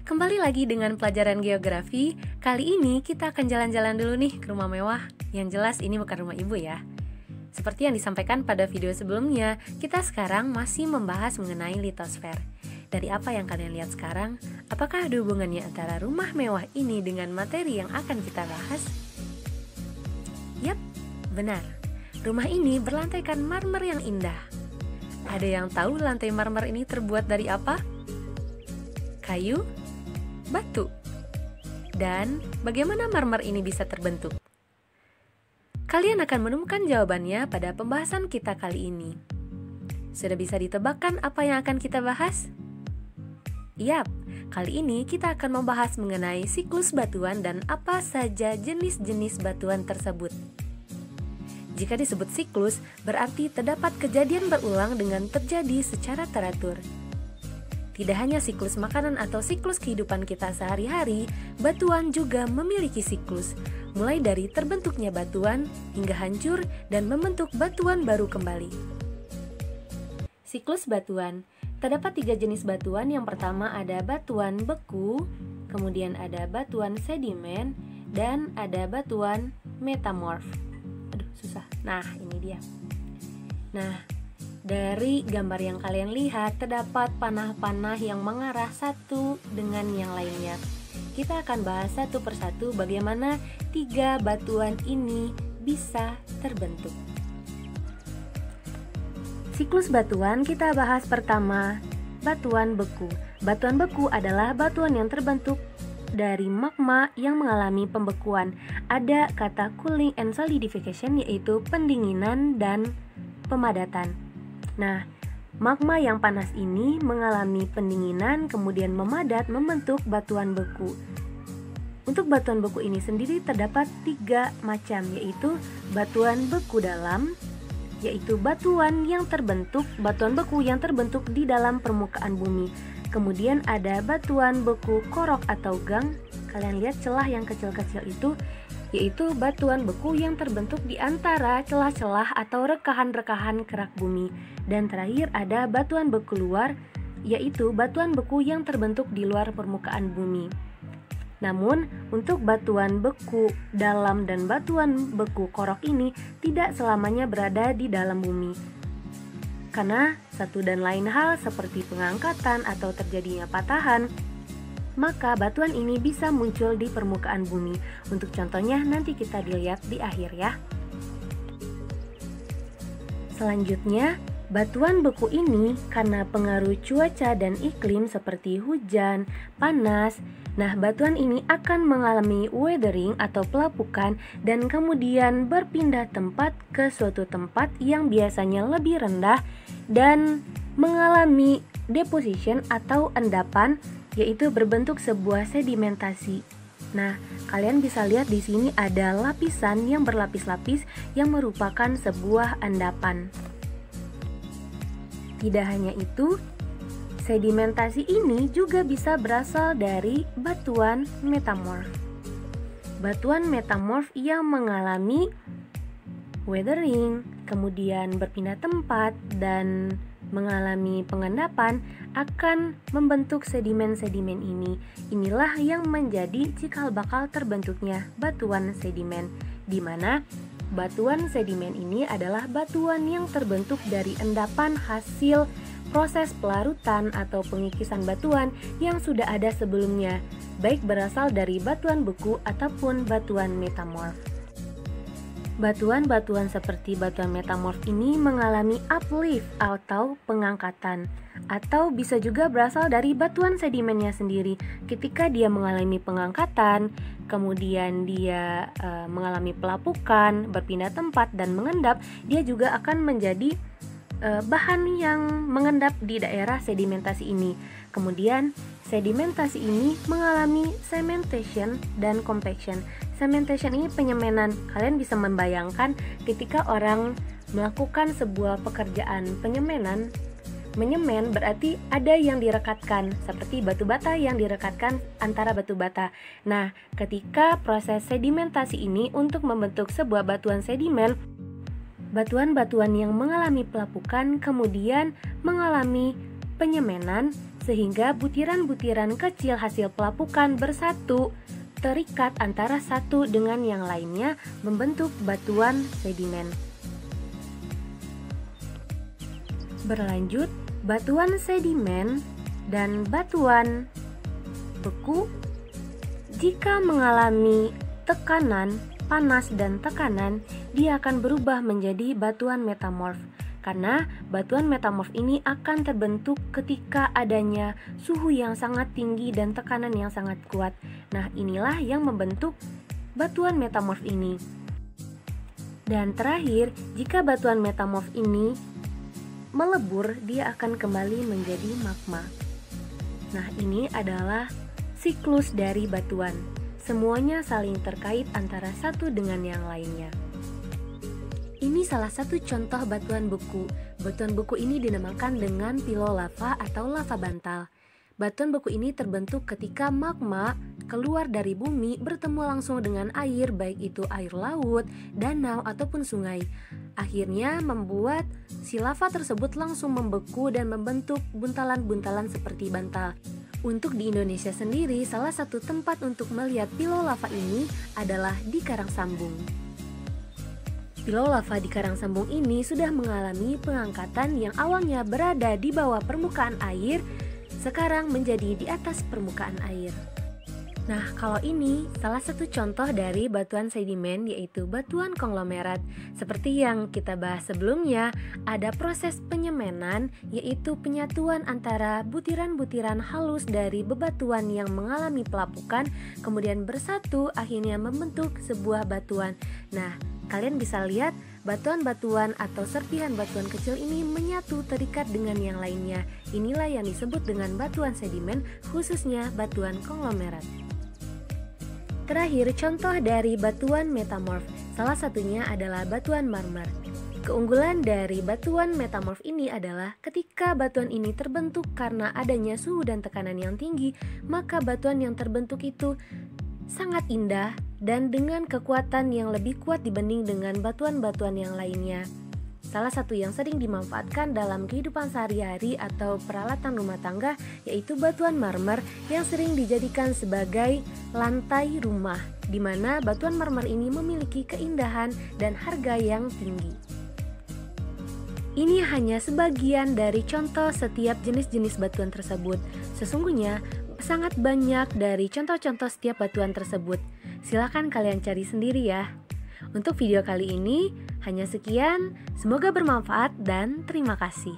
Kembali lagi dengan pelajaran geografi. Kali ini kita akan jalan-jalan dulu nih ke rumah mewah. Yang jelas ini bukan rumah ibu ya. Seperti yang disampaikan pada video sebelumnya, kita sekarang masih membahas mengenai litosfer. Dari apa yang kalian lihat sekarang, apakah ada hubungannya antara rumah mewah ini dengan materi yang akan kita bahas? Yap, benar. Rumah ini berlantaikan marmer yang indah. Ada yang tahu lantai marmer ini terbuat dari apa? Kayu? Batu. Dan bagaimana marmer ini bisa terbentuk? Kalian akan menemukan jawabannya pada pembahasan kita kali ini. Sudah bisa ditebakkan apa yang akan kita bahas? Yap, kali ini kita akan membahas mengenai siklus batuan dan apa saja jenis-jenis batuan tersebut. Jika disebut siklus, berarti terdapat kejadian berulang dengan terjadi secara teratur. Tidak hanya siklus makanan atau siklus kehidupan kita sehari-hari, batuan juga memiliki siklus, mulai dari terbentuknya batuan hingga hancur dan membentuk batuan baru kembali. Siklus batuan. Terdapat 3 jenis batuan. Yang pertama ada batuan beku, kemudian ada batuan sedimen, dan ada batuan metamorf. Aduh, susah. Nah, ini dia. Dari gambar yang kalian lihat, terdapat panah-panah yang mengarah satu dengan yang lainnya. Kita akan bahas satu persatu bagaimana 3 batuan ini bisa terbentuk. Siklus batuan kita bahas pertama, batuan beku. Batuan beku adalah batuan yang terbentuk dari magma yang mengalami pembekuan. Ada kata cooling and solidification, yaitu pendinginan dan pemadatan. Nah, magma yang panas ini mengalami pendinginan kemudian memadat membentuk batuan beku. Untuk batuan beku ini sendiri terdapat 3 macam, yaitu batuan beku dalam, yaitu batuan beku yang terbentuk di dalam permukaan bumi. Kemudian ada batuan beku korok atau gang. Kalian lihat celah yang kecil-kecil itu, yaitu batuan beku yang terbentuk di antara celah-celah atau rekahan-rekahan kerak bumi. Dan terakhir ada batuan beku luar, yaitu batuan beku yang terbentuk di luar permukaan bumi. Namun, untuk batuan beku dalam dan batuan beku korok ini tidak selamanya berada di dalam bumi. Karena satu dan lain hal seperti pengangkatan atau terjadinya patahan, maka batuan ini bisa muncul di permukaan bumi. Untuk contohnya nanti kita dilihat di akhir ya. Selanjutnya, batuan beku ini karena pengaruh cuaca dan iklim seperti hujan, panas. Nah, batuan ini akan mengalami weathering atau pelapukan dan kemudian berpindah tempat ke suatu tempat yang biasanya lebih rendah dan mengalami deposition atau endapan, yaitu berbentuk sebuah sedimentasi. Nah, kalian bisa lihat di sini ada lapisan yang berlapis-lapis yang merupakan sebuah endapan. Tidak hanya itu, sedimentasi ini juga bisa berasal dari batuan metamorf. Batuan metamorf yang mengalami weathering, kemudian berpindah tempat dan mengalami pengendapan akan membentuk sedimen-sedimen ini. Inilah yang menjadi cikal bakal terbentuknya batuan sedimen, di mana batuan sedimen ini adalah batuan yang terbentuk dari endapan hasil proses pelarutan atau pengikisan batuan yang sudah ada sebelumnya, baik berasal dari batuan beku ataupun batuan metamorf. Batuan-batuan seperti batuan metamorf ini mengalami uplift atau pengangkatan, atau bisa juga berasal dari batuan sedimennya sendiri. Ketika dia mengalami pengangkatan, kemudian dia mengalami pelapukan, berpindah tempat dan mengendap, dia juga akan menjadi bahan yang mengendap di daerah sedimentasi ini. Kemudian sedimentasi ini mengalami cementation dan compaction. Cementation ini penyemenan. Kalian bisa membayangkan ketika orang melakukan sebuah pekerjaan penyemenan. Menyemen berarti ada yang direkatkan, seperti batu bata yang direkatkan antara batu bata. Nah, ketika proses sedimentasi ini untuk membentuk sebuah batuan sedimen, batuan-batuan yang mengalami pelapukan kemudian mengalami penyemenan sehingga butiran-butiran kecil hasil pelapukan bersatu, terikat antara satu dengan yang lainnya membentuk batuan sedimen. Berlanjut, batuan sedimen dan batuan beku jika mengalami tekanan, panas dan tekanan, dia akan berubah menjadi batuan metamorf. Karena batuan metamorf ini akan terbentuk ketika adanya suhu yang sangat tinggi dan tekanan yang sangat kuat. Nah, inilah yang membentuk batuan metamorf ini. Dan terakhir, jika batuan metamorf ini melebur, dia akan kembali menjadi magma. Nah, ini adalah siklus dari batuan. Semuanya saling terkait antara satu dengan yang lainnya. Ini salah satu contoh batuan beku. Batuan beku ini dinamakan dengan pilau lava atau lava bantal. Batuan beku ini terbentuk ketika magma keluar dari bumi bertemu langsung dengan air, baik itu air laut, danau, ataupun sungai. Akhirnya membuat si lava tersebut langsung membeku dan membentuk buntalan-buntalan seperti bantal. Untuk di Indonesia sendiri, salah satu tempat untuk melihat pilau lava ini adalah di Karangsambung. Pilau lava di Karangsambung ini sudah mengalami pengangkatan yang awalnya berada di bawah permukaan air, sekarang menjadi di atas permukaan air. Nah, kalau ini salah satu contoh dari batuan sedimen, yaitu batuan konglomerat. Seperti yang kita bahas sebelumnya, ada proses penyemenan, yaitu penyatuan antara butiran-butiran halus dari bebatuan yang mengalami pelapukan, kemudian bersatu akhirnya membentuk sebuah batuan. Nah, kalian bisa lihat batuan-batuan atau serpihan batuan kecil ini menyatu terikat dengan yang lainnya. Inilah yang disebut dengan batuan sedimen, khususnya batuan konglomerat. Terakhir, contoh dari batuan metamorf, salah satunya adalah batuan marmer. Keunggulan dari batuan metamorf ini adalah ketika batuan ini terbentuk karena adanya suhu dan tekanan yang tinggi, maka batuan yang terbentuk itu sangat indah dan dengan kekuatan yang lebih kuat dibanding dengan batuan-batuan yang lainnya. Salah satu yang sering dimanfaatkan dalam kehidupan sehari-hari atau peralatan rumah tangga yaitu batuan marmer yang sering dijadikan sebagai lantai rumah, di mana batuan marmer ini memiliki keindahan dan harga yang tinggi. Ini hanya sebagian dari contoh setiap jenis-jenis batuan tersebut. Sesungguhnya sangat banyak dari contoh-contoh setiap batuan tersebut. Silakan kalian cari sendiri ya. Untuk video kali ini hanya sekian, semoga bermanfaat dan terima kasih.